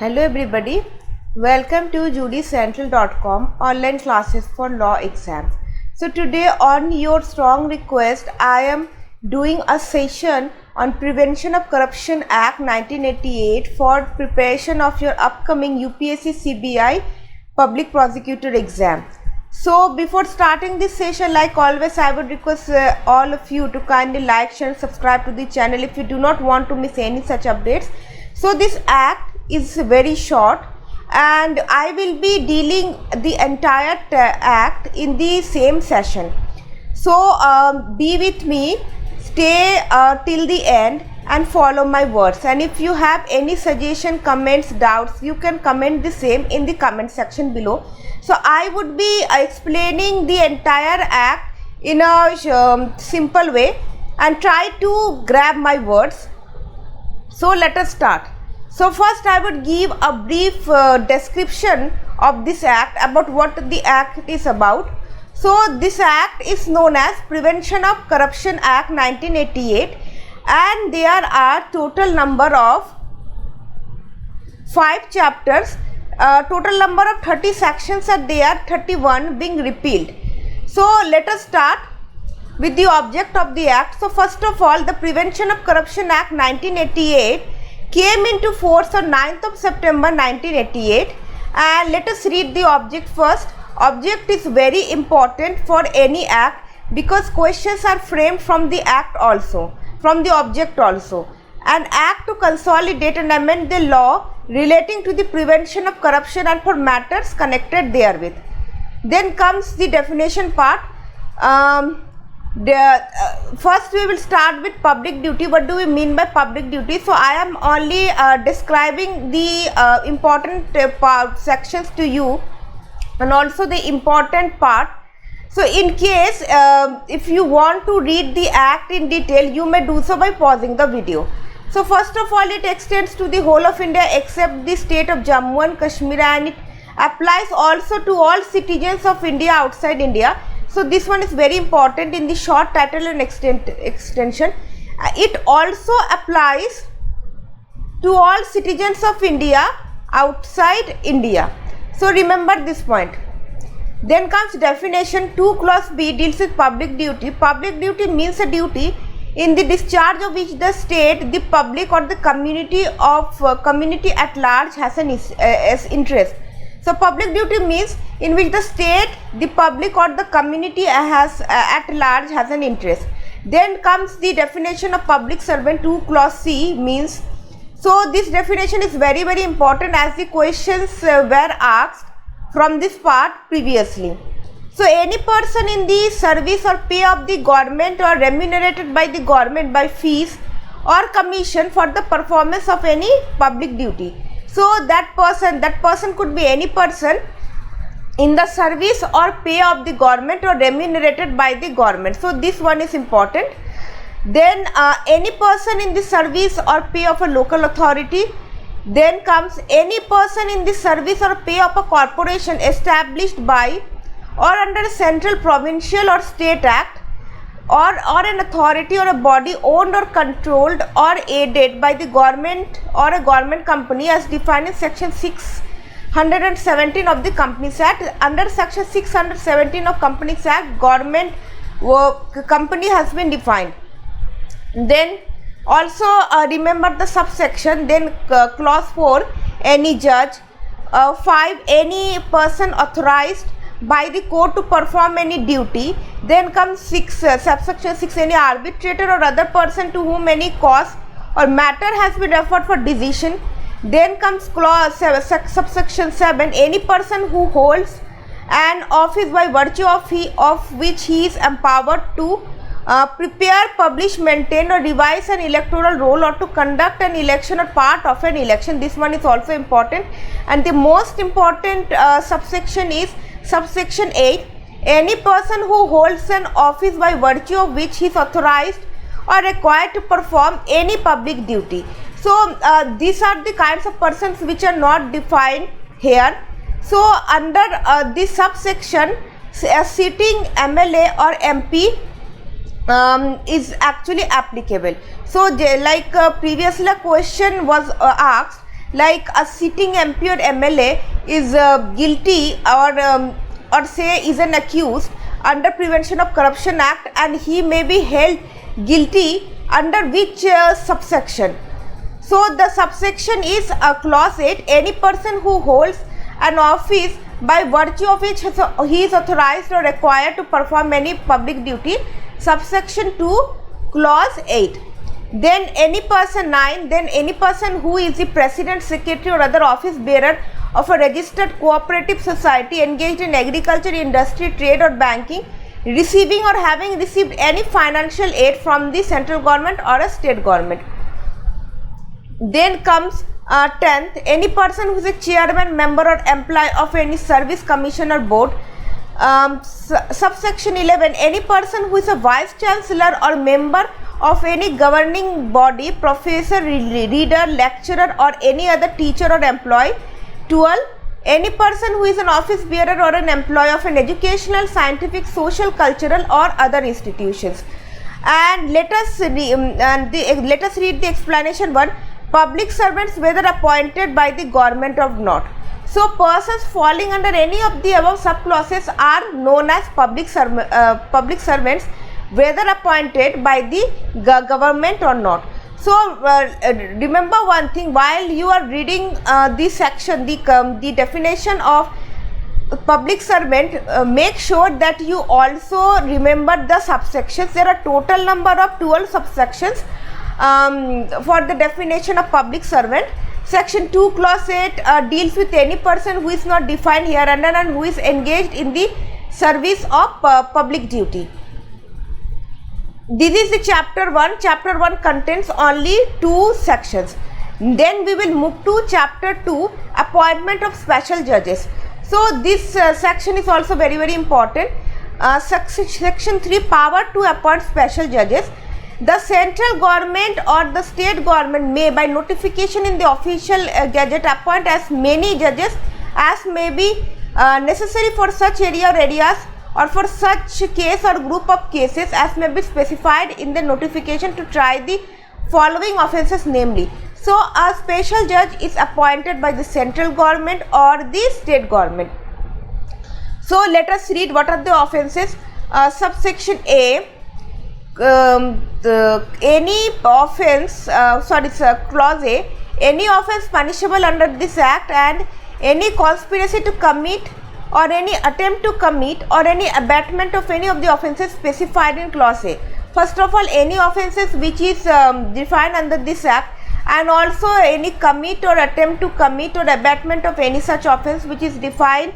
Hello everybody, welcome to judycentral.com online classes for law exams. So today on your strong request, I am doing a session on Prevention of Corruption Act 1988 for preparation of your upcoming UPSC CBI Public Prosecutor exam. So before starting this session, like always, I would request all of you to kindly like, share and subscribe to the channel if you do not want to miss any such updates. So this act is very short and I will be dealing the entire act in the same session. So be with me, stay till the end and follow my words, and if you have any suggestion, comments, doubts, you can comment the same in the comment section below. So I would be explaining the entire act in a simple way and try to grab my words. So let us start. So first I would give a brief description of this act, about what the act is about. So this act is known as Prevention of Corruption Act 1988 and there are total number of 5 chapters, total number of 30 sections are there, 31 being repealed. So let us start with the object of the act. So first of all, the Prevention of Corruption Act 1988 came into force on 9th of September 1988, and let us read the object first. Object is very important for any act because questions are framed from the act also, from the object also. An act to consolidate and amend the law relating to the prevention of corruption and for matters connected therewith. Then comes the definition part. First we will start with public duty. What do we mean by public duty? So I am only describing the important sections to you and also the important part. So in case if you want to read the act in detail, you may do so by pausing the video. So first of all, it extends to the whole of India except the state of Jammu and Kashmir, and it applies also to all citizens of India outside India. So this one is very important in the short title and extension. It also applies to all citizens of India outside India. So remember this point. Then comes definition. 2 clause B deals with public duty. Public duty means a duty in the discharge of which the state, the public or the community at large has an interest. So public duty means in which the state, the public or the community has at large has an interest. Then comes the definition of public servant. 2 clause C means, so this definition is very important as the questions were asked from this part previously. So any person in the service or pay of the government or remunerated by the government by fees or commission for the performance of any public duty. So that person could be any person in the service or pay of the government or remunerated by the government. So this one is important. Then any person in the service or pay of a local authority. Then comes any person in the service or pay of a corporation established by or under a central, provincial or state act, or an authority or a body owned or controlled or aided by the government or a government company as defined in section 617 of the Companies Act. Under section 617 of Companies Act, government company has been defined. Then also remember the subsection. Then clause 4, any judge. 5, any person authorized by the court to perform any duty. Then comes 6, subsection 6, any arbitrator or other person to whom any cause or matter has been referred for decision. Then comes clause subsection 7, any person who holds an office by virtue of which he is empowered to prepare, publish, maintain or revise an electoral roll or to conduct an election or part of an election. This one is also important. And the most important subsection is subsection 8, any person who holds an office by virtue of which he is authorized or required to perform any public duty. So these are the kinds of persons which are not defined here. So under this subsection, a sitting MLA or MP is actually applicable. So like previously a question was asked like a sitting MP or MLA is guilty or say is an accused under Prevention of Corruption Act, and he may be held guilty under which subsection. So the subsection is clause 8, any person who holds an office by virtue of which he is authorized or required to perform any public duty, subsection 2 clause 8. Then any person 9, then any person who is the president, secretary or other office bearer of a registered cooperative society engaged in agriculture, industry, trade or banking, receiving or having received any financial aid from the central government or a state government. Then comes 10th, any person who is a chairman, member or employee of any service, commission or board. Subsection 11, any person who is a vice chancellor or member of any governing body, professor, reader, lecturer or any other teacher or employee. 12, any person who is an office bearer or an employee of an educational, scientific, social, cultural or other institutions. And let us read the explanation 1. Public servants whether appointed by the government or not. So persons falling under any of the above subclauses are known as public servants whether appointed by the government or not. So remember one thing, while you are reading this section, the definition of public servant, make sure that you also remember the subsections. There are total number of 12 subsections for the definition of public servant. Section 2 clause 8 deals with any person who is not defined here under and who is engaged in the service of public duty. This is the chapter 1. Chapter 1 contains only 2 sections. Then we will move to chapter 2, appointment of special judges. So this section is also very, very important. Section 3, power to appoint special judges. The central government or the state government may by notification in the official gazette appoint as many judges as may be necessary for such area or areas or for such case or group of cases as may be specified in the notification to try the following offences, namely. So a special judge is appointed by the central government or the state government. So let us read what are the offences. Subsection A, any offence, clause A, any offence punishable under this act and any conspiracy to commit or any attempt to commit or any abatement of any of the offences specified in clause A. First of all, any offences which is defined under this act, and also any commit or attempt to commit or abatement of any such offence which is defined,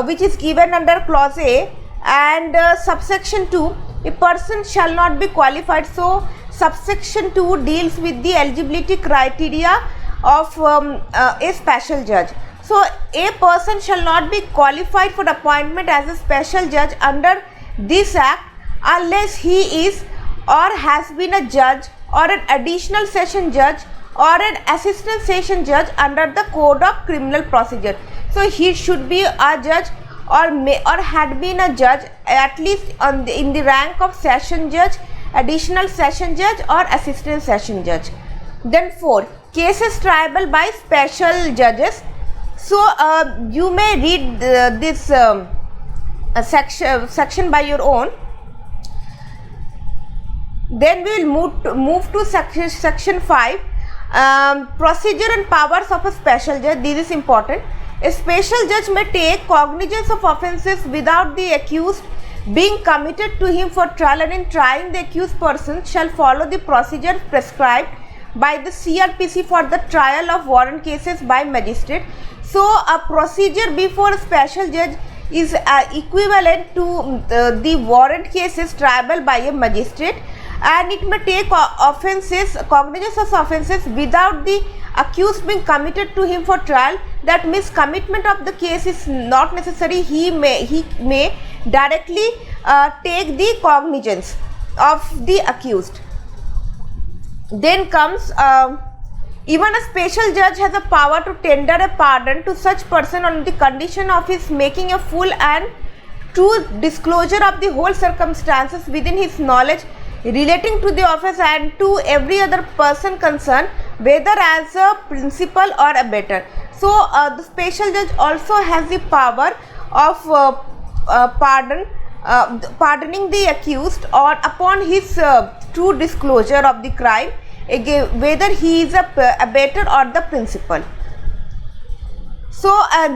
which is given under clause A. And subsection 2, a person shall not be qualified. So subsection 2 deals with the eligibility criteria of a special judge. So a person shall not be qualified for appointment as a special judge under this act unless he is or has been a judge or an additional session judge or an assistant session judge under the Code of Criminal Procedure. So he should be a judge or had been a judge at least in the rank of session judge, additional session judge or assistant session judge. Then 4, cases triable by special judges. So you may read this section by your own. Then we will move to section 5, procedure and powers of a special judge. This is important. A special judge may take cognizance of offences without the accused being committed to him for trial, and in trying the accused person shall follow the procedure prescribed by the CRPC for the trial of warrant cases by magistrate. So a procedure before a special judge is equivalent to the warrant cases triable by a magistrate, and it may take cognizance of offences without the accused being committed to him for trial. That means commitment of the case is not necessary. He may directly take the cognizance of the accused. Then comes even a special judge has a power to tender a pardon to such person on the condition of his making a full and true disclosure of the whole circumstances within his knowledge relating to the offence and to every other person concerned, whether as a principal or abettor. So the special judge also has the power of pardoning the accused or upon his true disclosure of the crime, again, whether he is a abettor or the principal. So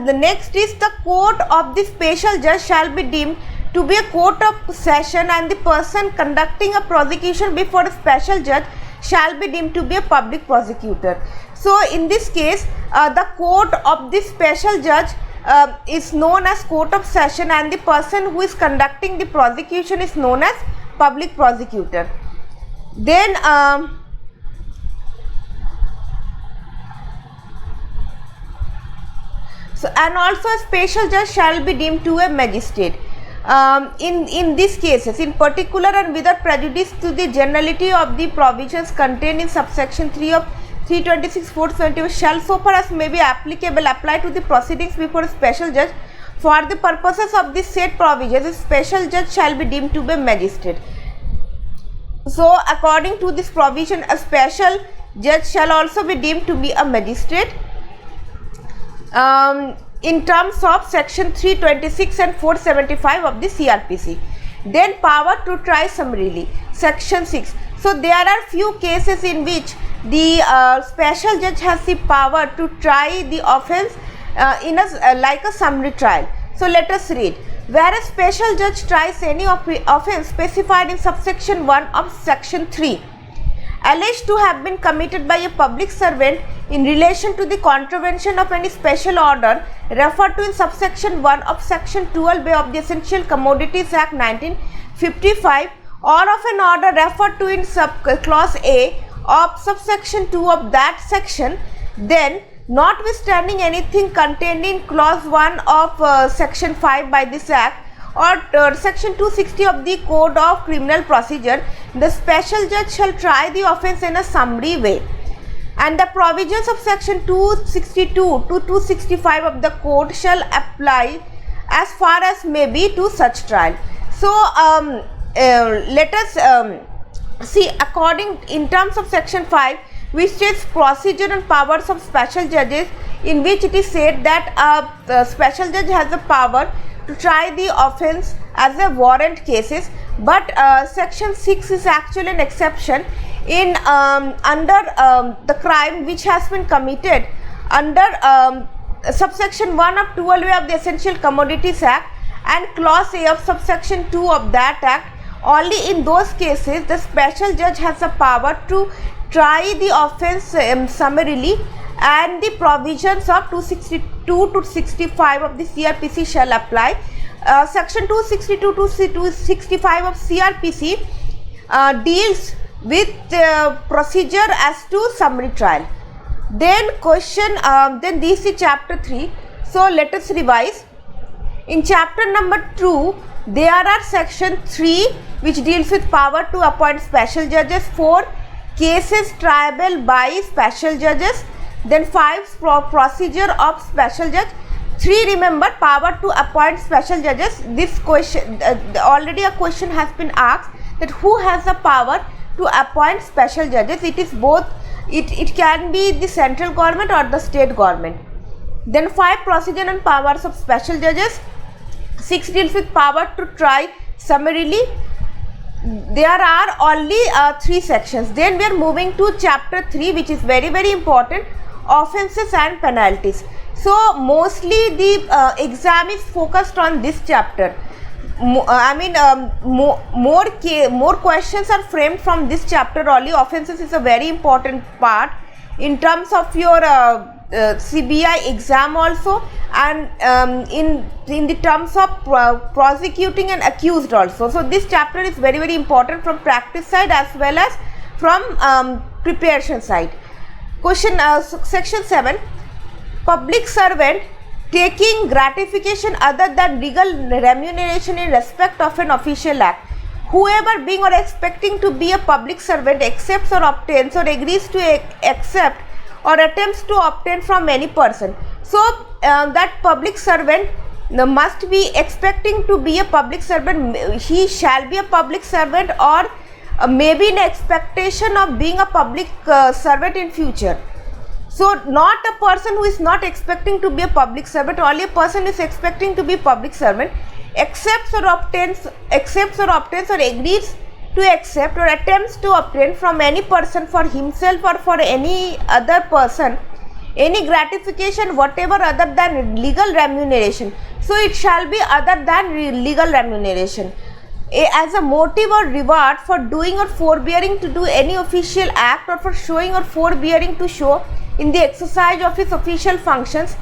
the next is the court of the special judge shall be deemed to be a court of session, and the person conducting a prosecution before a special judge shall be deemed to be a public prosecutor. So in this case, the court of the special judge is known as court of session, and the person who is conducting the prosecution is known as public prosecutor. Then so, and also a special judge shall be deemed to a magistrate. In these cases, in particular and without prejudice to the generality of the provisions contained in subsection 3 of 326(4) shall so far as may be applicable apply to the proceedings before a special judge. For the purposes of this said provisions, a special judge shall be deemed to be a magistrate. So according to this provision, a special judge shall also be deemed to be a magistrate in terms of section 326 and 475 of the CRPC. Then power to try summarily, section 6. So there are few cases in which the special judge has the power to try the offence in a like a summary trial. So let us read. Where a special judge tries any offence specified in subsection 1 of section 3 alleged to have been committed by a public servant in relation to the contravention of any special order referred to in subsection 1 of section 12A of the Essential Commodities Act 1955 or of an order referred to in clause A of subsection 2 of that section, then notwithstanding anything contained in clause 1 of section 5 by this act or section 260 of the Code of Criminal Procedure, the special judge shall try the offence in a summary way, and the provisions of section 262 to 265 of the code shall apply as far as may be to such trial. So let us see, according in terms of section 5, which states procedure and powers of special judges, in which it is said that a special judge has the power to try the offence as a warrant cases, but section 6 is actually an exception in under the crime which has been committed under subsection 1 of 12A of the Essential Commodities Act and clause A of subsection 2 of that act. Only in those cases the special judge has the power to try the offence summarily, and the provisions of 262 to 65 of the CRPC shall apply. Section 262 to 265 of CRPC deals with procedure as to summary trial. Then then this is chapter 3. So let us revise. In chapter number 2, there are section 3 which deals with power to appoint special judges, 4 cases triable by special judges, then 5 procedure of special judge, 3 remember power to appoint special judges. This question already a question has been asked that who has the power to appoint special judges. It is both, it can be the central government or the state government. Then 5 procedure and powers of special judges, 6 deals with power to try summarily. There are only 3 sections. Then we are moving to chapter 3, which is very important, offences and penalties. So mostly the exam is focused on this chapter. More questions are framed from this chapter only. Offences is a very important part in terms of your CBI exam also, and in the terms of prosecuting and accused also. So this chapter is very important from practice side as well as from preparation side. Question section 7, public servant taking gratification other than legal remuneration in respect of an official act. Whoever being or expecting to be a public servant accepts or obtains or agrees to accept or attempts to obtain from any person. So that public servant must be expecting to be a public servant. He shall be a public servant, or maybe in expectation of being a public servant in future. So not a person who is not expecting to be a public servant, only a person is expecting to be a public servant accepts or obtains or agrees to accept or attempts to obtain from any person for himself or for any other person any gratification whatever other than legal remuneration. So it shall be other than legal remuneration as a motive or reward for doing or forbearing to do any official act, or for showing or forbearing to show in the exercise of his official functions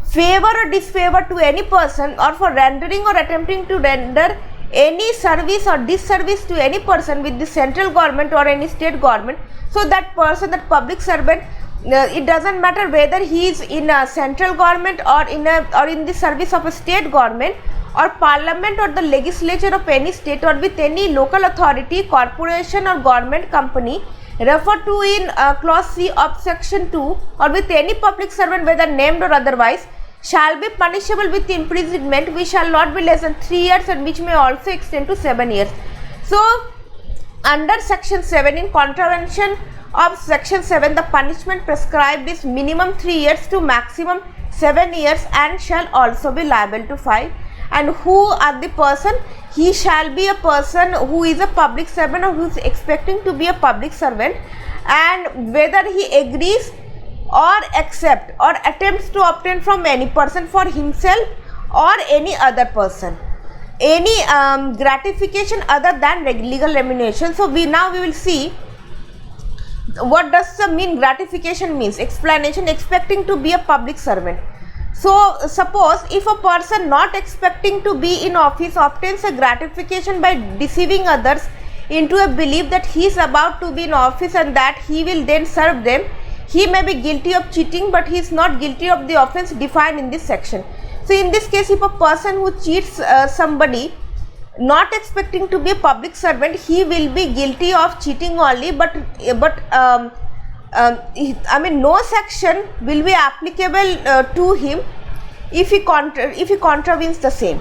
favor or disfavor to any person, or for rendering or attempting to render any service or disservice to any person with the central government or any state government. So that person, that public servant, it doesn't matter whether he is in a central government or in the service of a state government or parliament or the legislature of any state, or with any local authority, corporation or government company referred to in clause C of section 2, or with any public servant whether named or otherwise, shall be punishable with imprisonment which shall not be less than 3 years and which may also extend to 7 years. So under section 7, in contravention of section 7, the punishment prescribed is minimum 3 years to maximum 7 years and shall also be liable to fine. And who are the person? He shall be a person who is a public servant or who is expecting to be a public servant, and whether he agrees or accept or attempts to obtain from any person for himself or any other person any gratification other than legal remuneration. So we will see what does the mean gratification means. Explanation: expecting to be a public servant. So suppose if a person not expecting to be in office obtains a gratification by deceiving others into a belief that he is about to be in office and that he will then serve them, he may be guilty of cheating, but he is not guilty of the offence defined in this section. So in this case, if a person who cheats somebody not expecting to be a public servant, he will be guilty of cheating only, but no section will be applicable to him if he contravenes the same.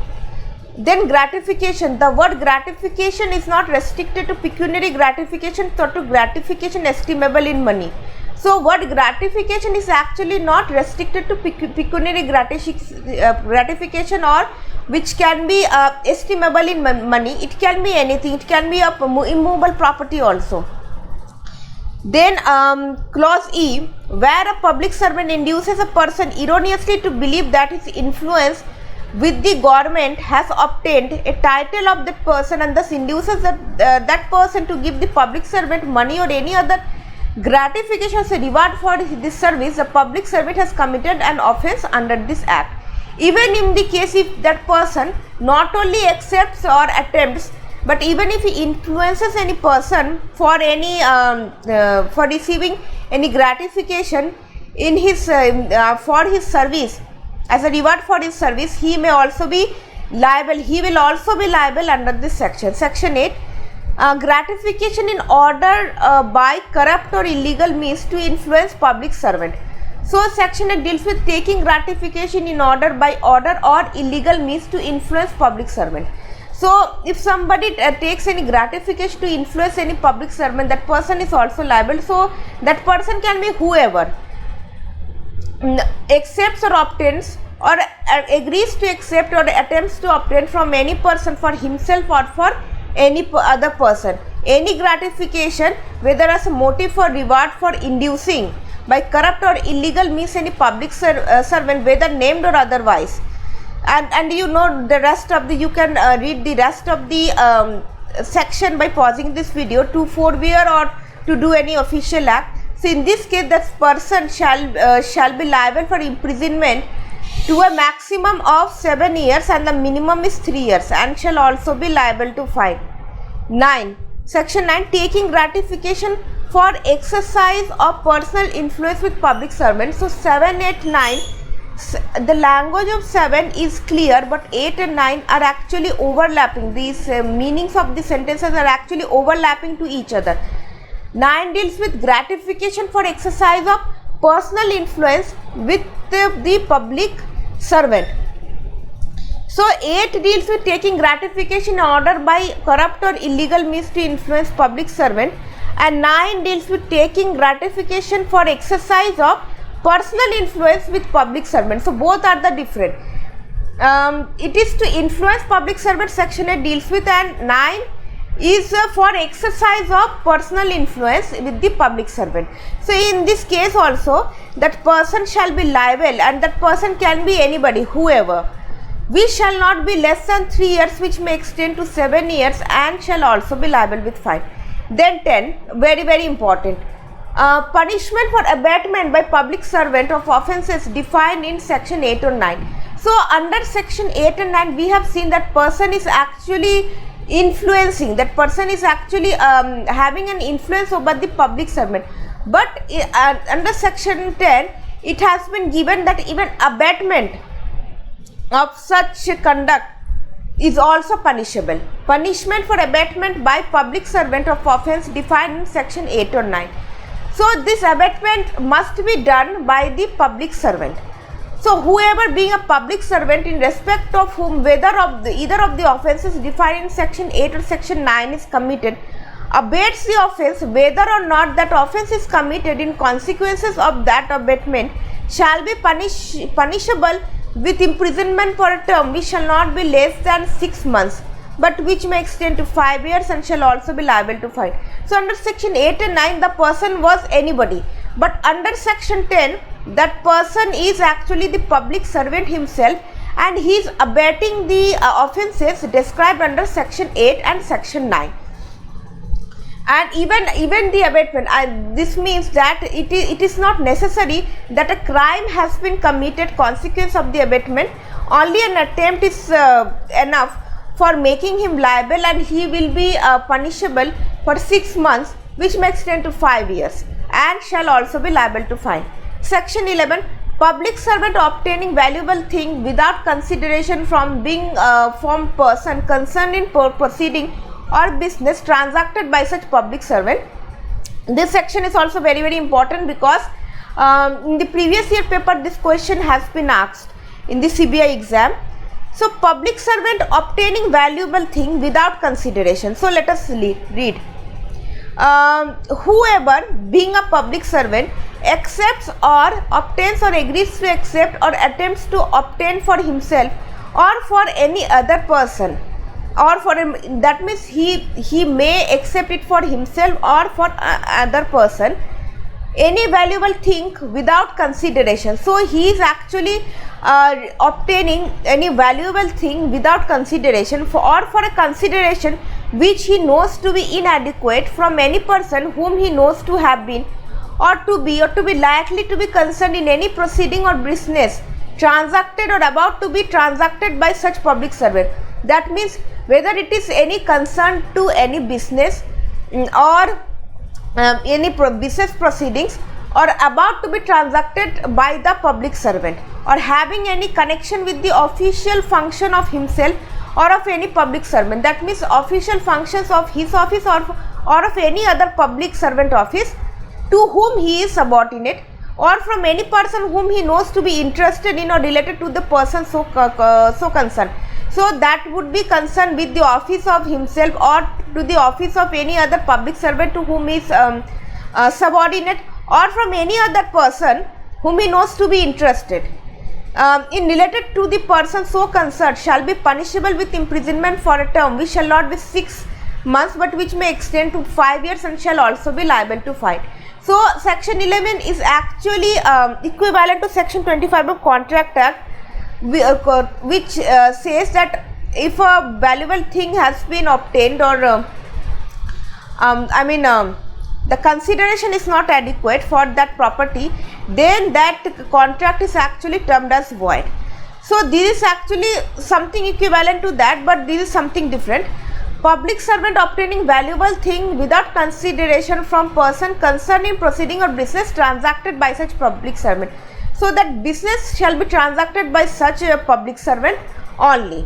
Then gratification. The word gratification is not restricted to pecuniary gratification or to gratification estimable in money. So word gratification is actually not restricted to pecuniary gratification or which can be estimable in money. It can be anything. It can be a immovable property also. Then clause E, where a public servant induces a person erroneously to believe that his influence with the government has obtained a title of that person and thus induces that person to give the public servant money or any other gratification as a reward for this service, the public servant has committed an offence under this act. Even in the case if that person not only accepts or attempts, but even if he influences any person for any for receiving any gratification in his for his service as a reward for his service, he may also be liable. He will also be liable under this section. Section 8. Gratification in order by corrupt or illegal means to influence public servant. So section 8 deals with taking gratification in order by order or illegal means to influence public servant. So if somebody takes any gratification to influence any public servant, that person is also liable. So that person can be whoever accepts or obtains or agrees to accept or attempts to obtain from any person for himself or for any other person any gratification, whether as a motive for reward for inducing by corrupt or illegal means any public servant, whether named or otherwise. And you know the rest of the, you can read the rest of the section by pausing this video to forbear or to do any official act. So in this case, that person shall be liable for imprisonment to a maximum of 7 years and the minimum is 3 years, and shall also be liable to fine. 9. Section 9, taking gratification for exercise of personal influence with public servants. So 7, 8, 9, the language of 7 is clear, but 8 and 9 are actually overlapping. These meanings of the sentences are actually overlapping to each other. 9 deals with gratification for exercise of personal influence with the public servant. So 8 deals with taking gratification in order by corrupt or illegal means to influence public servant, and 9 deals with taking gratification for exercise of personal influence with public servant. So both are the different. It is to influence public servant, section 8 deals with, and 9 is for exercise of personal influence with the public servant. So in this case also, that person shall be liable, and that person can be anybody, whoever. We shall not be less than 3 years, which may extend to 7 years, and shall also be liable with fine. Then 10, very important. Punishment for abatement by public servant of offences defined in section 8 or 9. So under section 8 and 9, we have seen that person is actually influencing, that person is actually having an influence over the public servant. But under section 10, it has been given that even abatement of such conduct is also punishable. Punishment for abatement by public servant of offence defined in section 8 or 9. So this abatement must be done by the public servant. So whoever being a public servant in respect of whom either of the offences defined in section 8 or section 9 is committed, abates the offence, whether or not that offence is committed, in consequences of that abatement shall be punishable with imprisonment for a term which shall not be less than 6 months, but which may extend to 5 years, and shall also be liable to fine. So under section 8 and 9, the person was anybody, but under section 10, that person is actually the public servant himself, and he is abating the offences described under section 8 and section 9. And even the abatement, this means that it is not necessary that a crime has been committed consequence of the abatement. Only an attempt is enough for making him liable, and he will be punishable for 6 months, which may extend to 5 years, and shall also be liable to fine. Section 11, public servant obtaining valuable thing without consideration from person concerned in proceeding or business transacted by such public servant. This section is also very important, because in the previous year paper this question has been asked in the CBI exam. So public servant obtaining valuable thing without consideration. So let us read. Whoever being a public servant accepts or obtains or agrees to accept or attempts to obtain for himself or for any other person, or for him, that means he may accept it for himself or for other person, any valuable thing without consideration. So he is actually obtaining any valuable thing without consideration or for a consideration which he knows to be inadequate from any person whom he knows to have been or to be likely to be concerned in any proceeding or business transacted or about to be transacted by such public servant. That means whether it is any concern to any business or any business proceedings or about to be transacted by the public servant, or having any connection with the official function of himself or of any public servant. That means official functions of his office or of any other public servant office to whom he is subordinate, or from any person whom he knows to be interested in or related to the person so concerned. So that would be concerned with the office of himself or to the office of any other public servant to whom he is subordinate, or from any other person whom he knows to be interested in related to the person so concerned, shall be punishable with imprisonment for a term which shall not be 6 months, but which may extend to 5 years, and shall also be liable to fine. So section 11 is actually equivalent to section 25 of Contract Act, which says that if a valuable thing has been obtained, or the consideration is not adequate for that property, then that contract is actually termed as void. So this is actually something equivalent to that, but this is something different. Public servant obtaining valuable thing without consideration from person concerned in proceeding or business transacted by such public servant. So that business shall be transacted by such a public servant only.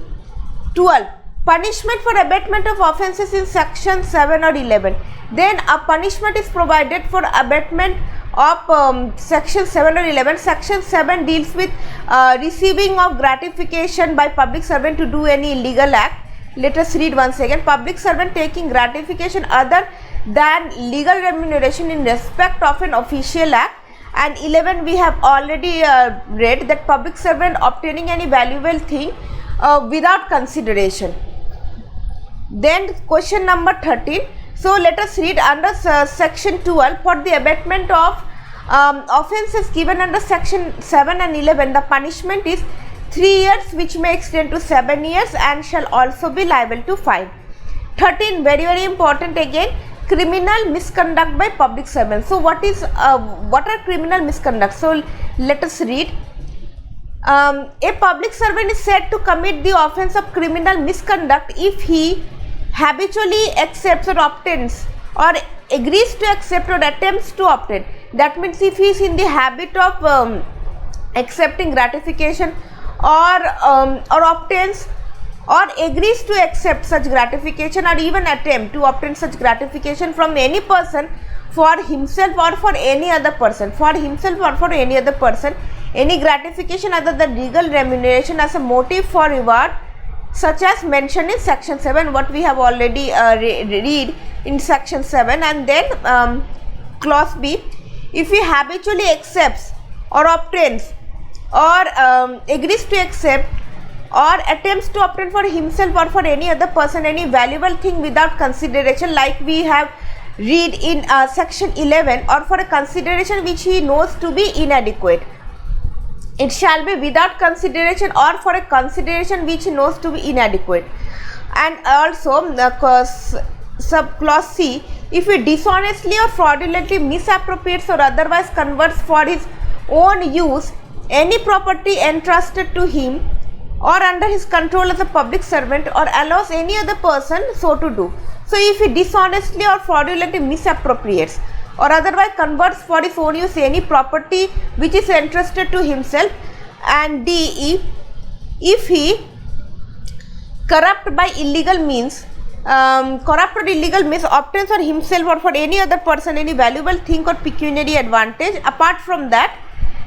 12. Punishment for abatement of offences in section 7 or 11. Then a punishment is provided for abatement of section 7 or 11. Section 7 deals with receiving of gratification by public servant to do any illegal act. Let us read once again. Public servant taking gratification other than legal remuneration in respect of an official act. And 11 we have already read, that public servant obtaining any valuable thing without consideration. Then question number 13. So let us read under section 12, for the abatement of offences given under section 7 and 11, the punishment is 3 years, which may extend to 7 years and shall also be liable to fine. 13, very important again, criminal misconduct by public servants. So what are criminal misconduct? So let us read. A public servant is said to commit the offence of criminal misconduct if he habitually accepts or obtains or agrees to accept or attempts to obtain. That means if he is in the habit of accepting gratification or obtains or agrees to accept such gratification or even attempt to obtain such gratification from any person for himself or for any other person, any gratification other than legal remuneration as a motive for reward, such as mentioned in section 7, what we have already read in section 7. And then clause B, if he habitually accepts or obtains or agrees to accept or attempts to obtain for himself or for any other person any valuable thing without consideration, like we have read in section 11, or for a consideration which he knows to be inadequate. It shall be without consideration or for a consideration which he knows to be inadequate. And also subclause C, if he dishonestly or fraudulently misappropriates or otherwise converts for his own use any property entrusted to him or under his control as a public servant, or allows any other person so to do. So if he dishonestly or fraudulently misappropriates or otherwise converts for his own use any property which is entrusted to himself. And D, if he corrupt by illegal means, corrupt or illegal means obtains for himself or for any other person any valuable thing or pecuniary advantage. Apart from that,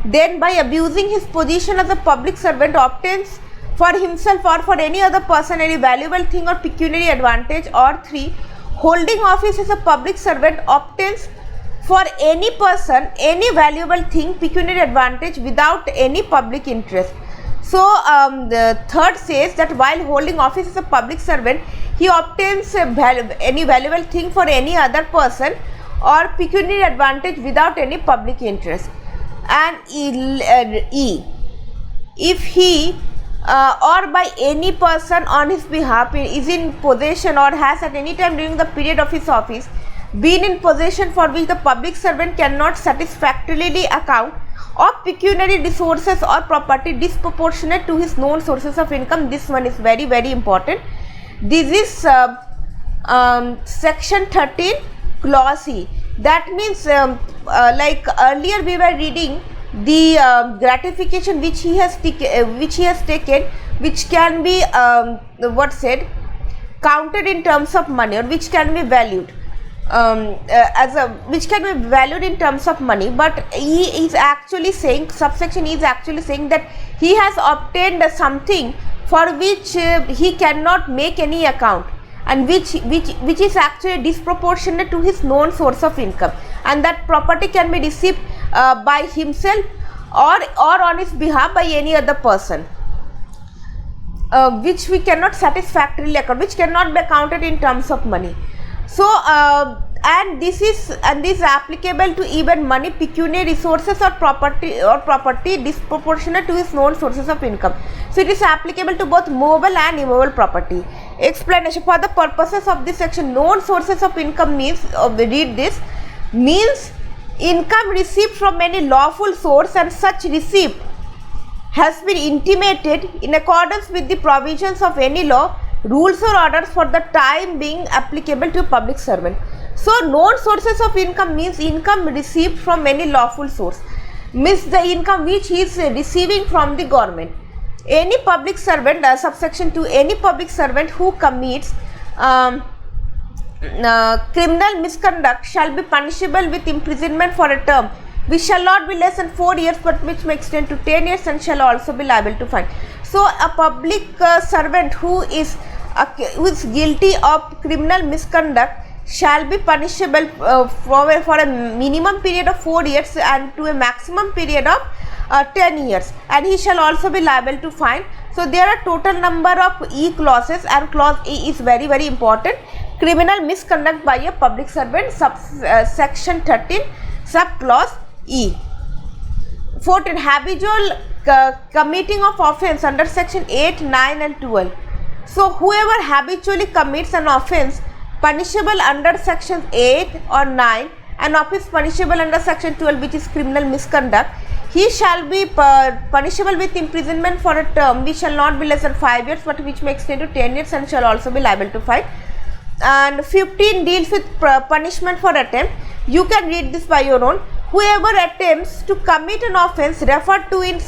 then by abusing his position as a public servant obtains for himself or for any other person any valuable thing or pecuniary advantage. Or 3, holding office as a public servant obtains for any person any valuable thing, pecuniary advantage without any public interest. So the third says that while holding office as a public servant, he obtains any valuable thing for any other person or pecuniary advantage without any public interest. And E, if he or by any person on his behalf is in possession or has at any time during the period of his office been in possession for which the public servant cannot satisfactorily account of pecuniary resources or property disproportionate to his known sources of income. This one is very important. This is section 13 clause E. That means like earlier we were reading the gratification which he has taken, which can be counted in terms of money, or which can be valued which can be valued in terms of money. But he is actually saying, subsection E is actually saying that he has obtained something for which he cannot make any account, and which is actually disproportionate to his known source of income, and that property can be received by himself or on his behalf by any other person, which we cannot satisfactorily account, which cannot be accounted in terms of money. So and this is applicable to even money, pecuniary resources or property disproportionate to his known sources of income. So it is applicable to both movable and immovable property. Explanation: for the purposes of this section, known sources of income means, read this, means income received from any lawful source, and such receipt has been intimated in accordance with the provisions of any law, rules or orders for the time being applicable to public servant. So known sources of income means income received from any lawful source, means the income which he is receiving from the government. Any public servant, subsection 2, any public servant who commits criminal misconduct shall be punishable with imprisonment for a term which shall not be less than 4 years but which may extend to 10 years and shall also be liable to fine. So a public servant who is guilty of criminal misconduct shall be punishable for a minimum period of 4 years and to a maximum period of 10 years, and he shall also be liable to fine. So there are total number of E clauses, and clause E is very important. Criminal misconduct by a public servant, section 13, subclause E. 14. Habitual committing of offence under section 8, 9 and 12. So whoever habitually commits an offence punishable under section 8 or 9 and offence punishable under section 12, which is criminal misconduct, he shall be punishable with imprisonment for a term which shall not be less than 5 years but which may extend to 10 years and shall also be liable to fine. And 15 deals with punishment for attempt. You can read this by your own. Whoever attempts to commit an offence referred to in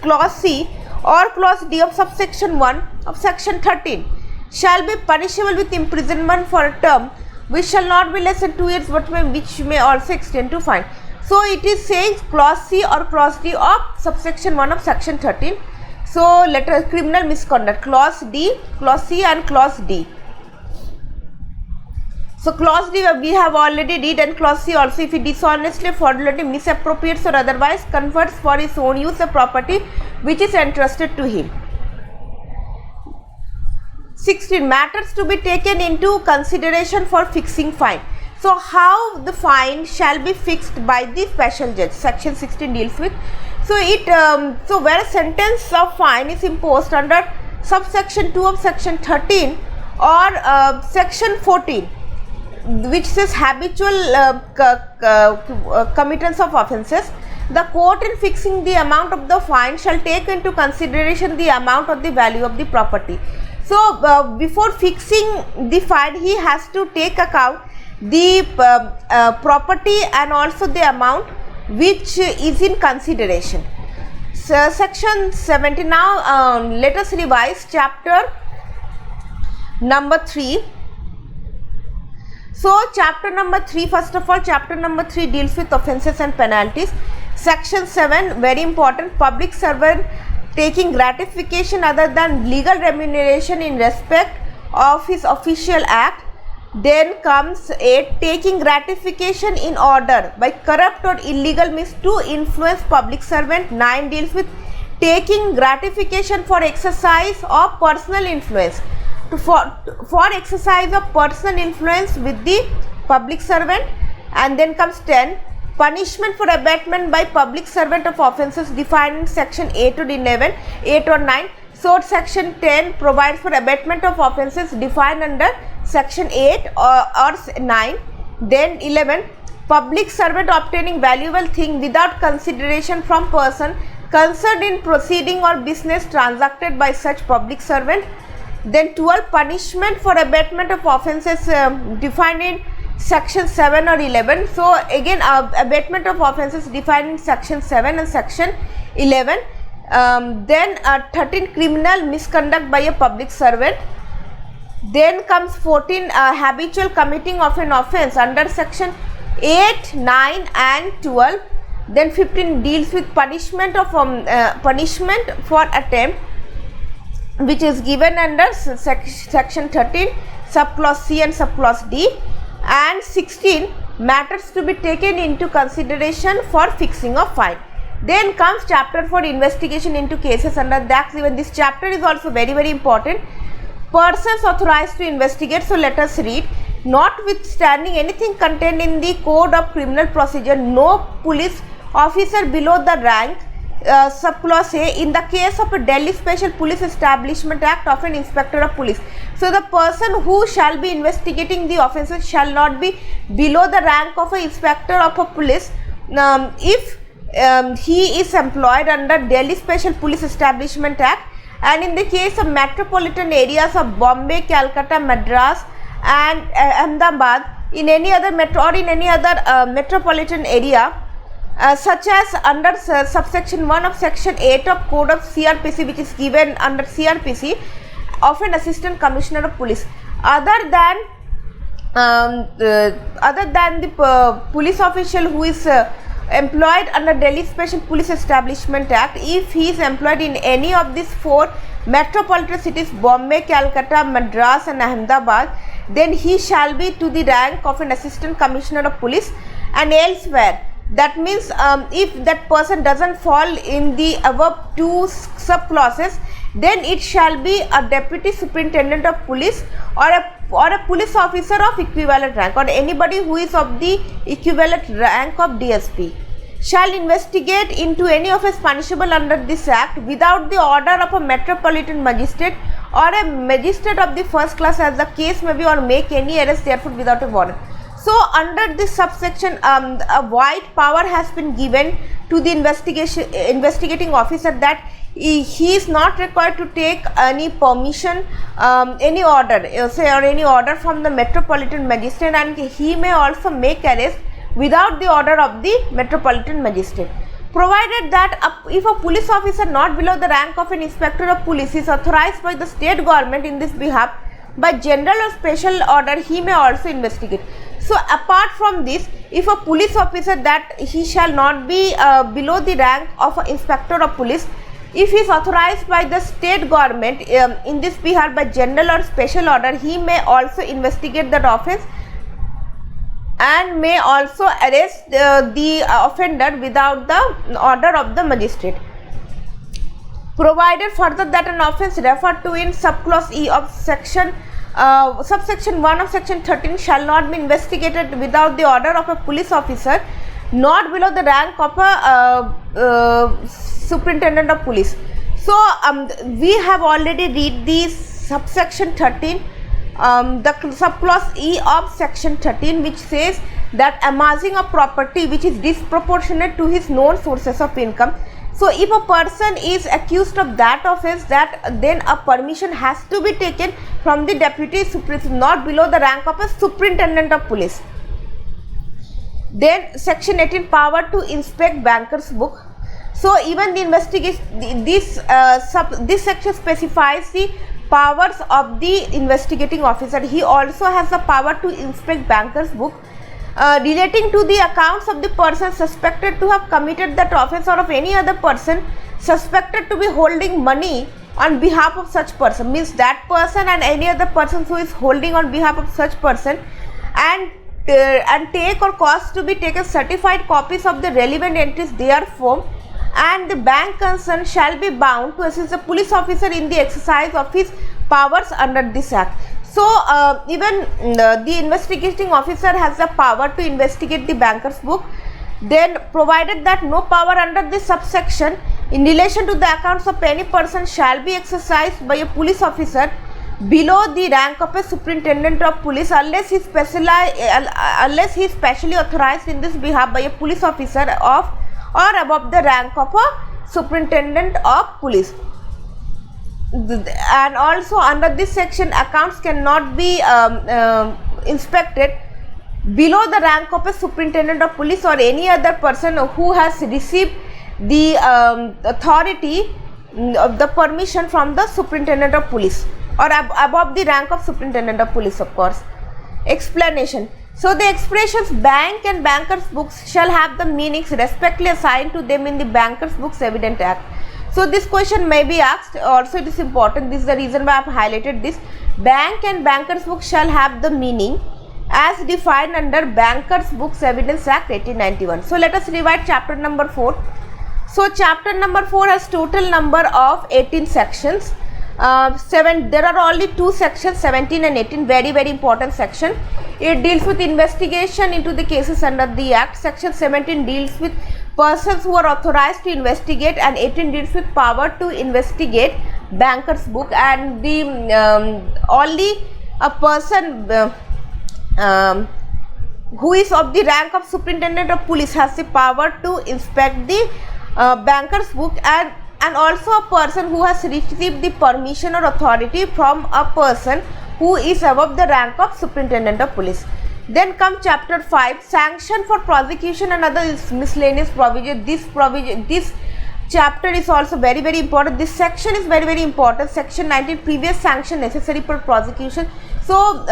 clause C or clause D of subsection 1 of section 13 shall be punishable with imprisonment for a term which shall not be less than 2 years but which may also extend to fine. So it is saying clause C or clause D of subsection 1 of section 13. So let us criminal misconduct, clause D, clause C and clause D. So clause D we have already read, and clause C also, if he dishonestly, fraudulently misappropriates or otherwise converts for his own use a property which is entrusted to him. 16. Matters to be taken into consideration for fixing fine. So how the fine shall be fixed by the special judge, section 16 deals with. So so where a sentence of fine is imposed under subsection 2 of section 13 or section 14, which says habitual committance of offences, the court in fixing the amount of the fine shall take into consideration the amount of the value of the property. So before fixing the fine, he has to take account the property and also the amount which is in consideration. So section 70. Now let us revise chapter number 3. So chapter number 3, first of all, chapter number 3 deals with offences and penalties. Section 7, very important, public servant taking gratification other than legal remuneration in respect of his official act. Then comes 8, taking gratification in order by corrupt or illegal means to influence public servant. 9 deals with taking gratification for exercise of personal influence. For exercise of personal influence with the public servant. And then comes 10, punishment for abatement by public servant of offences defined in section 8 or 11, 8 or 9. So section 10 provides for abatement of offences defined under section 8 or 9. Then 11, public servant obtaining valuable thing without consideration from person concerned in proceeding or business transacted by such public servant. Then 12, punishment for abatement of offences defined in section 7 or 11. So again abatement of offences defined in section 7 and section 11. Then 13, criminal misconduct by a public servant. Then comes 14, habitual committing of an offence under section 8, 9 and 12. Then 15 deals with punishment of punishment for attempt, which is given under section 13, subclause C and subclause D. And 16, matters to be taken into consideration for fixing of fine. Then comes chapter for investigation into cases under the Acts. Even this chapter is also very important. Persons authorized to investigate. So let us read. Notwithstanding anything contained in the Code of Criminal Procedure, no police officer below the rank subclause A in the case of a Delhi Special Police Establishment Act of an Inspector of Police. So the person who shall be investigating the offences shall not be below the rank of an Inspector of a Police if he is employed under Delhi Special Police Establishment Act. And in the case of metropolitan areas of Bombay, Calcutta, Madras and Ahmedabad, in any other metro or in any other metropolitan area, such as under subsection 1 of section 8 of Code of CRPC, which is given under CRPC, of an Assistant Commissioner of Police. Other than the police official who is employed under Delhi Special Police Establishment Act, if he is employed in any of these 4 metropolitan cities, Bombay, Calcutta, Madras and Ahmedabad, then he shall be to the rank of an Assistant Commissioner of Police. And elsewhere, that means if that person doesn't fall in the above 2 sub clauses, then it shall be a Deputy Superintendent of Police or a police officer of equivalent rank, or anybody who is of the equivalent rank of DSP, shall investigate into any offence punishable under this act without the order of a metropolitan magistrate or a magistrate of the first class, as the case may be, or make any arrest therefore without a warrant. So under this subsection, a wide power has been given to the investigating officer, that he is not required to take any permission, any order, say, or any order from the metropolitan magistrate, and he may also make arrest without the order of the metropolitan magistrate, provided that if a police officer not below the rank of an inspector of police is authorized by the state government in this behalf by general or special order, he may also investigate. So apart from this, if a police officer, that he shall not be below the rank of an inspector of police, if he is authorized by the state government in this behalf by general or special order, he may also investigate that offence and may also arrest the offender without the order of the magistrate, provided further that an offence referred to in subclause E of subsection 1 of section 13 shall not be investigated without the order of a police officer not below the rank of a superintendent of police. So we have already read the subsection 13, the subclause E of section 13, which says that amassing a property which is disproportionate to his known sources of income. So if a person is accused of that offence, that then a permission has to be taken from the deputy superintendent, not below the rank of a superintendent of police. Then section 18, power to inspect banker's book. So even the investigation, this section specifies the powers of the investigating officer. He also has the power to inspect banker's book relating to the accounts of the person suspected to have committed that offence, or of any other person suspected to be holding money on behalf of such person. Means that person and any other person who is holding on behalf of such person, and take or cause to be taken certified copies of the relevant entries therefrom, and the bank concerned shall be bound to assist the police officer in the exercise of his powers under this act. So even the investigating officer has the power to investigate the banker's book. Then provided that no power under this subsection in relation to the accounts of any person shall be exercised by a police officer below the rank of a superintendent of police, unless he is specially authorized in this behalf by a police officer of or above the rank of a superintendent of police. And also under this section, accounts cannot be inspected below the rank of a superintendent of police or any other person who has received the authority of the permission from the superintendent of police, or above the rank of superintendent of police, of course. Explanation. So the expressions bank and bankers books shall have the meanings respectively assigned to them in the Bankers Books Evident Act. So this question may be asked, also it is important, this is the reason why I have highlighted this. Bank and bankers books shall have the meaning as defined under Bankers Books Evidence Act 1891. So let us revise chapter number 4. So chapter number 4 has total number of 18 sections. There are only 2 sections, 17 and 18, very important section. It deals with investigation into the cases under the act. Section 17 deals with persons who are authorized to investigate, and 18 deals with power to investigate banker's book. And the only a person who is of the rank of superintendent of police has the power to inspect the banker's book, and also a person who has received the permission or authority from a person who is above the rank of superintendent of police. Then come chapter 5, sanction for prosecution and other miscellaneous provision. This chapter is also very important. This section is very important. Section 19, previous sanction necessary for prosecution. So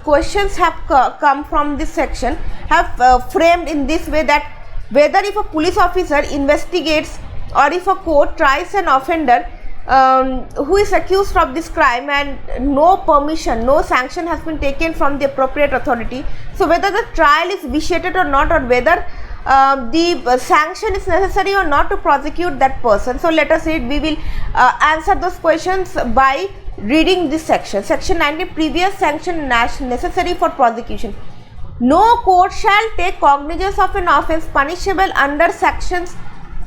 questions have come from this section have framed in this way, that whether if a police officer investigates or if a court tries an offender who is accused of this crime and no permission, no sanction has been taken from the appropriate authority, so whether the trial is vitiated or not, or whether the sanction is necessary or not to prosecute that person. So let us read. We will answer those questions by reading this section. Section 19, previous sanction necessary for prosecution. No court shall take cognizance of an offence punishable under sections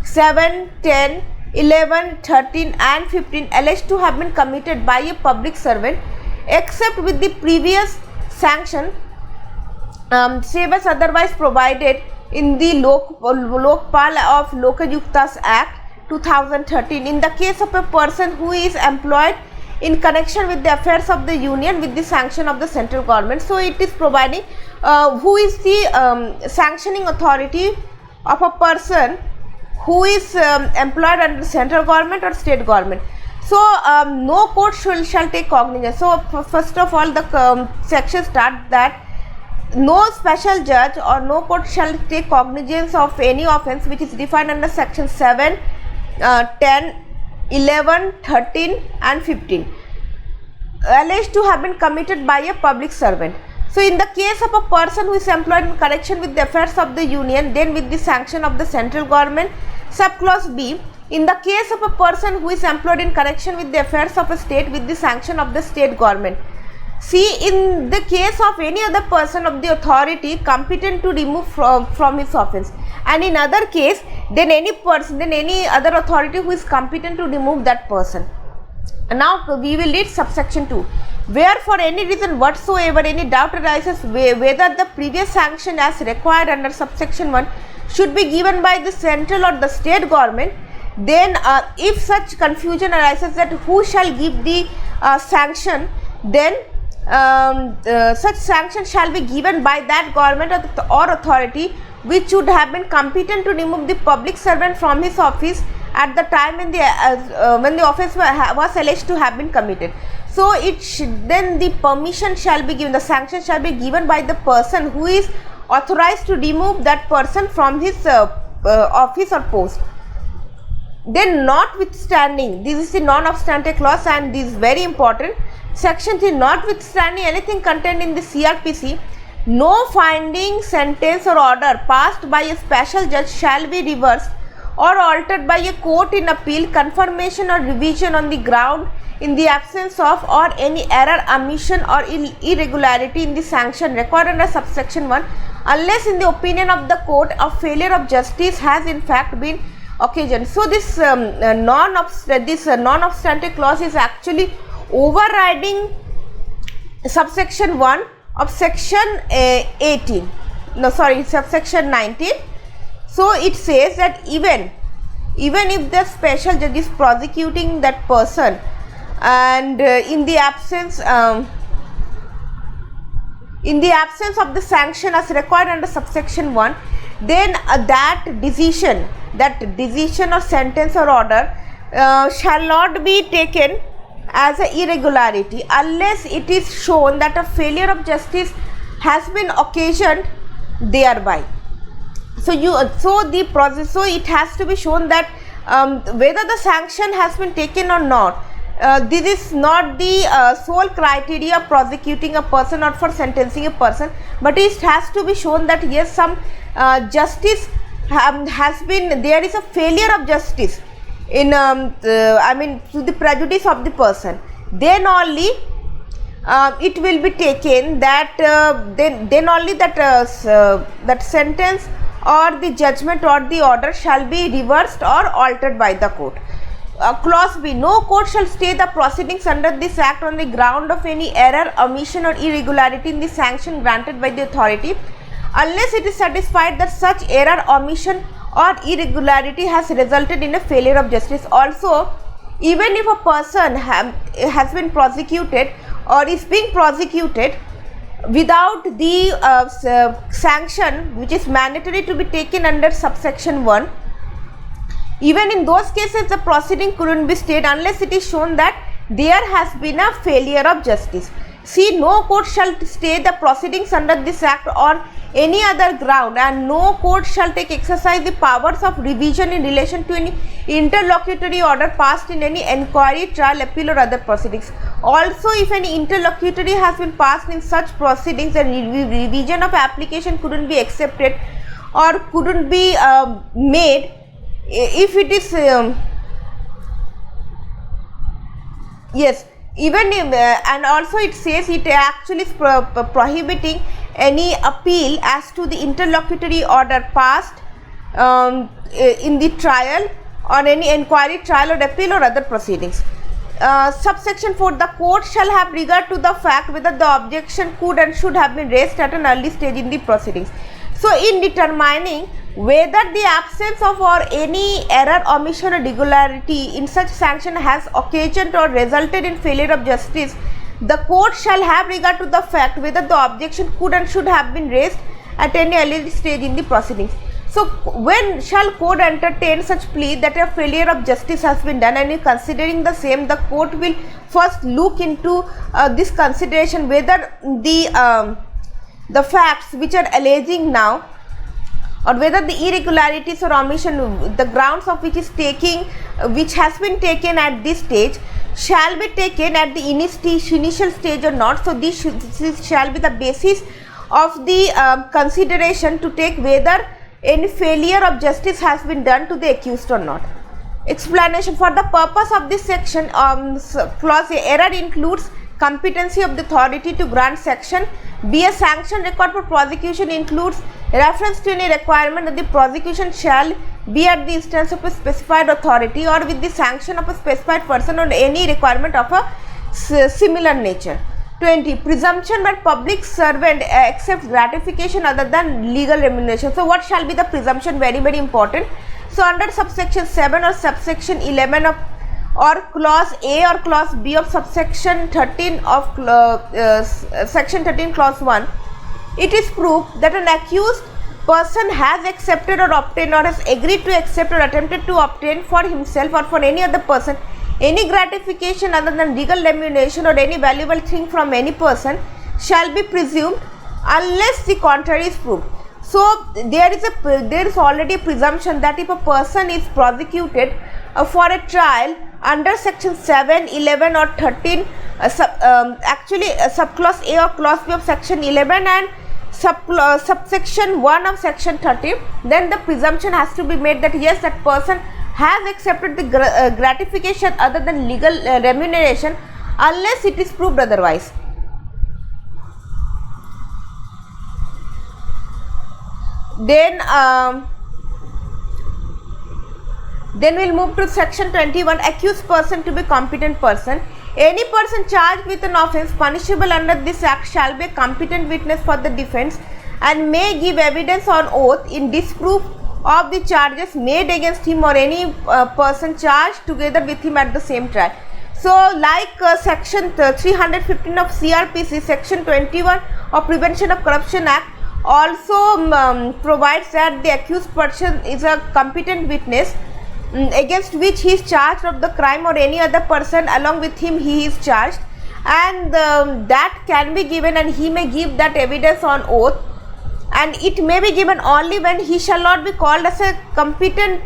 7, 10, 11, 13 and 15 alleged to have been committed by a public servant, except with the previous sanction save as otherwise provided in the Lokpal of Lokayuktas Act 2013, in the case of a person who is employed in connection with the affairs of the union with the sanction of the central government. So it is providing who is the sanctioning authority of a person who is employed under central government or state government. So no court shall take cognizance. So first of all, the section starts that no special judge or no court shall take cognizance of any offence which is defined under section 7, 10, 11, 13 and 15 alleged to have been committed by a public servant. So in the case of a person who is employed in connection with the affairs of the union, then with the sanction of the central government. Subclause B, in the case of a person who is employed in connection with the affairs of a state with the sanction of the state government. C, in the case of any other person of the authority competent to remove from his offence, and in other case, then any other authority who is competent to remove that person. And now we will read subsection 2. Where for any reason whatsoever any doubt arises whether the previous sanction as required under subsection 1 should be given by the central or the state government, then if such confusion arises that who shall give the sanction, then such sanction shall be given by that government or authority which would have been competent to remove the public servant from his office at the time when the offence was alleged to have been committed. So then the permission shall be given, the sanction shall be given by the person who is authorized to remove that person from his office or post. Then notwithstanding, this is the non-obstante clause and this is very important. Section 3, notwithstanding anything contained in the CRPC, no finding, sentence or order passed by a special judge shall be reversed or altered by a court in appeal, confirmation or revision on the ground in the absence of or any error, omission or irregularity in the sanction required under subsection 1, unless in the opinion of the court a failure of justice has in fact been occasioned. So this non-obstante clause is actually overriding subsection 1 of section subsection 19. So it says that even if the special judge is prosecuting that person and in the absence of the sanction as required under subsection 1, then that decision or sentence or order shall not be taken as an irregularity unless it is shown that a failure of justice has been occasioned thereby. So it has to be shown that whether the sanction has been taken or not, this is not the sole criteria of prosecuting a person or for sentencing a person, but it has to be shown that yes, some justice has been, there is a failure of justice in to the prejudice of the person. Then only it will be taken that then only that sentence or the judgment or the order shall be reversed or altered by the court. Clause B, no court shall stay the proceedings under this act on the ground of any error, omission or irregularity in the sanction granted by the authority, unless it is satisfied that such error, omission or irregularity has resulted in a failure of justice. Also, even if a person has been prosecuted or is being prosecuted without the sanction which is mandatory to be taken under subsection 1, even in those cases the proceeding couldn't be stayed unless it is shown that there has been a failure of justice. See, no court shall stay the proceedings under this act or any other ground, and no court shall take exercise the powers of revision in relation to any interlocutory order passed in any enquiry, trial, appeal or other proceedings. Also, if any interlocutory has been passed in such proceedings, then revision of application couldn't be accepted or couldn't be made if it is yes, even if, and also it says it actually is prohibiting any appeal as to the interlocutory order passed in the trial on any inquiry, trial or appeal or other proceedings. Subsection 4, the court shall have regard to the fact whether the objection could and should have been raised at an early stage in the proceedings. So, in determining whether the absence of or any error, omission or irregularity in such sanction has occasioned or resulted in failure of justice, the court shall have regard to the fact whether the objection could and should have been raised at any early stage in the proceedings. So, when shall court entertain such plea that a failure of justice has been done, and in considering the same, the court will first look into this consideration whether the facts which are alleging now, or whether the irregularities or omission, the grounds of which is taking, which has been taken at this stage, shall be taken at the initial stage or not. So, this shall be the basis of the consideration to take whether any failure of justice has been done to the accused or not. Explanation: for the purpose of this section, clause A, error includes competency of the authority to grant sanction. B, a sanction record for prosecution includes reference to any requirement that the prosecution shall be at the instance of a specified authority or with the sanction of a specified person or any requirement of a similar nature. 20, presumption that public servant accepts gratification other than legal remuneration. So, what shall be the presumption? Very, very important. So, under subsection 7 or subsection 11 of or clause A or clause B of subsection 13 of section 13 clause 1, it is proved that an accused person has accepted or obtained or has agreed to accept or attempted to obtain for himself or for any other person any gratification other than legal remuneration or any valuable thing from any person shall be presumed unless the contrary is proved. So, there is already a presumption that if a person is prosecuted for a trial under section 7, 11 or 13, subclause A or clause B of section 11 and subsection 1 of section 13, then the presumption has to be made that yes, that person has accepted the gratification other than legal remuneration unless it is proved otherwise. Then we'll move to section 21, accused person to be competent person. Any person charged with an offence punishable under this act shall be a competent witness for the defence and may give evidence on oath in disproof of the charges made against him or any person charged together with him at the same trial. So, like section 315 of CRPC, section 21 of Prevention of Corruption Act also provides that the accused person is a competent witness against which he is charged of the crime or any other person along with him he is charged, and that can be given and he may give that evidence on oath, and it may be given only when he shall not be called as a competent,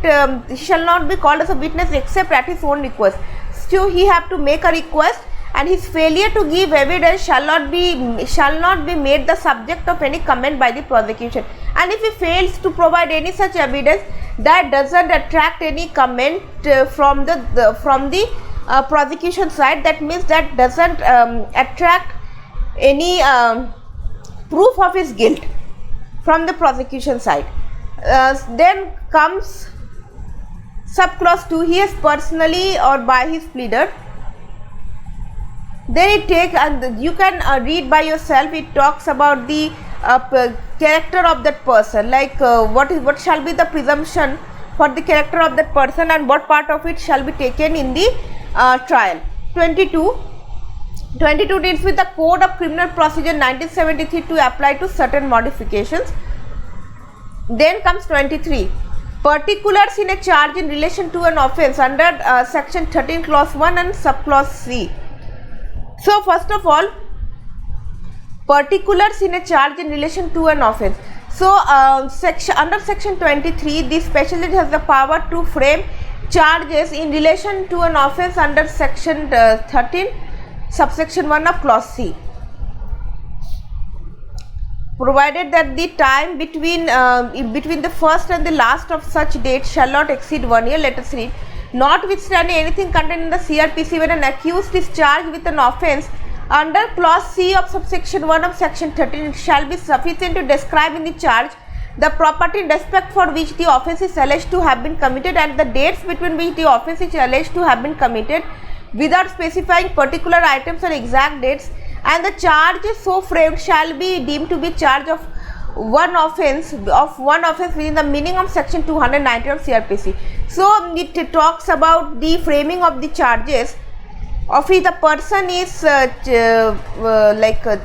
he shall not be called as a witness except at his own request. So, he have to make a request and his failure to give evidence shall not be made the subject of any comment by the prosecution, and if he fails to provide any such evidence that doesn't attract any comment from the prosecution side, that means that doesn't attract any proof of his guilt from the prosecution side. Then comes subclause 2, he has personally or by his pleader. Then it takes, and you can read by yourself, it talks about the character of that person, like what shall be the presumption for the character of that person and what part of it shall be taken in the trial. 22 deals with the Code of Criminal Procedure 1973 to apply to certain modifications. Then comes 23, particulars in a charge in relation to an offence under section 13 clause 1 and subclause C. So, first of all, particulars in a charge in relation to an offence. So under section 23, the special judge has the power to frame charges in relation to an offence under section 13 subsection 1 of clause C, provided that the time between the first and the last of such date shall not exceed 1 year. Let us read. Notwithstanding anything contained in the CRPC, when an accused is charged with an offence under clause C of subsection 1 of section 13, it shall be sufficient to describe in the charge the property in respect for which the offence is alleged to have been committed and the dates between which the offence is alleged to have been committed, without specifying particular items or exact dates, and the charge so framed shall be deemed to be charge of one offence within the meaning of section 290 of CRPC. So it talks about the framing of the charges of which the person is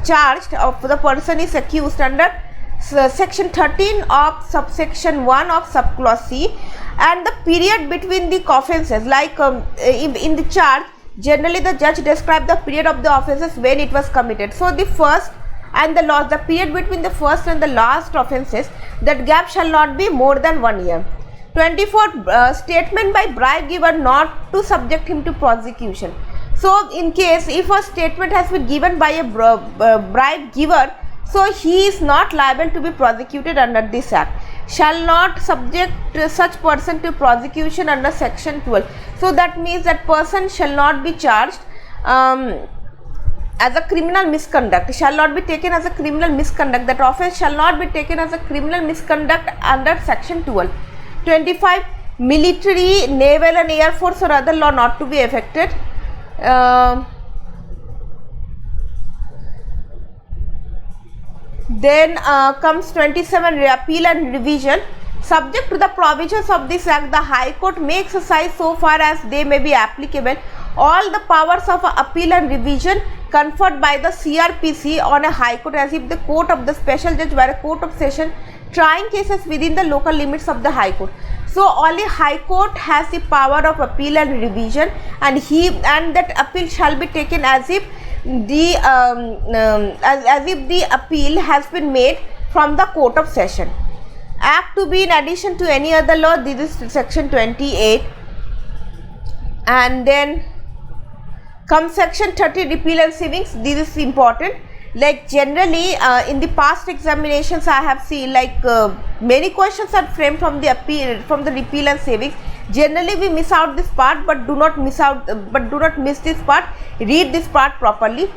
charged, of the person is accused under section 13 of subsection 1 of subclause C, and the period between the offences, like in the charge generally the judge described the period of the offences when it was committed. So the first and the last, the period between the first and the last offences, that gap shall not be more than 1 year. 24. Statement by bribe giver not to subject him to prosecution. So in case if a statement has been given by a bribe giver, so he is not liable to be prosecuted under this act. Shall not subject such person to prosecution under section 12. So that means that person shall not be charged as a criminal misconduct, shall not be taken as a criminal misconduct. That offence shall not be taken as a criminal misconduct under section 12. 25. Military, naval and air force or other law not to be affected. Then comes 27, appeal and revision. Subject to the provisions of this act, the High Court may exercise, so far as they may be applicable, all the powers of appeal and revision conferred by the CRPC on a High Court, as if the court of the special judge were a court of session trying cases within the local limits of the High Court. So only High Court has the power of appeal and revision, and that appeal shall be taken as if the appeal has been made from the court of session. Act to be in addition to any other law, this is section 28. And then comes section 30, repeal and savings. This is important. Like generally in the past examinations I have seen, like many questions are framed from the appeal, from the repeal and savings. Generally we miss out this part, but do not miss this part. Read this part properly,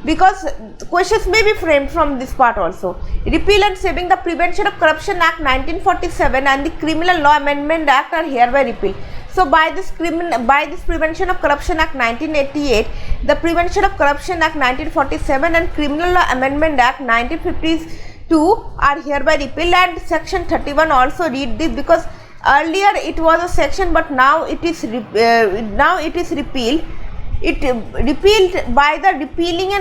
because questions may be framed from this part also. Repeal and saving. The Prevention of Corruption Act 1947 and the Criminal Law Amendment Act are hereby repealed. So by this Prevention of Corruption Act 1988, the Prevention of Corruption Act 1947 and Criminal Law Amendment Act 1952 are hereby repealed, and section 31 also. Read this, because earlier it was a section, but now it is repealed. It repealed by the repealing and